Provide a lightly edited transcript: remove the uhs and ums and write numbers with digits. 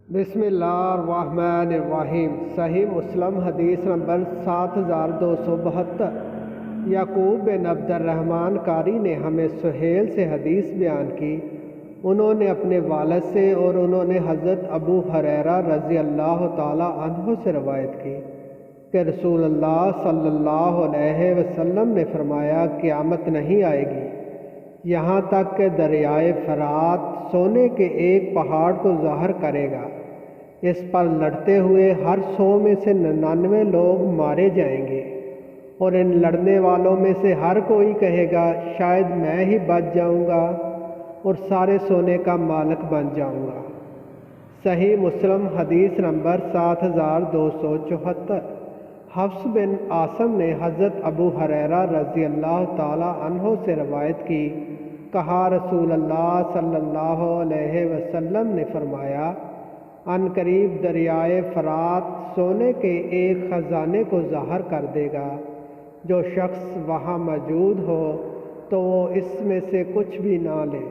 بسم اللہ الرحمن الرحیم۔ صحیح مسلم حدیث نمبر 7272۔ یعقوب بن عبد الرحمن قاری نے ہمیں سہیل سے حدیث بیان کی، انہوں نے اپنے والد سے اور انہوں نے حضرت ابو ہریرہ رضی اللہ تعالی عنہ سے روایت کی کہ رسول اللہ صلی اللہ علیہ وسلم نے فرمایا، قیامت نہیں آئے گی یہاں تک کہ دریائے فرات سونے کے ایک پہاڑ کو ظاہر کرے گا، اس پر لڑتے ہوئے ہر 100 میں سے 99 لوگ مارے جائیں گے، اور ان لڑنے والوں میں سے ہر کوئی کہے گا شاید میں ہی بچ جاؤں گا اور سارے سونے کا مالک بن جاؤں گا۔ صحیح مسلم حدیث نمبر 7274۔ حفص بن عاصم نے حضرت ابو ہریرہ رضی اللہ تعالی عنہ سے روایت کی، کہا رسول اللہ صلی اللہ علیہ وسلم نے فرمایا، ان قریب دریائے فرات سونے کے ایک خزانے کو ظاہر کر دے گا، جو شخص وہاں موجود ہو تو وہ اس میں سے کچھ بھی نہ لے۔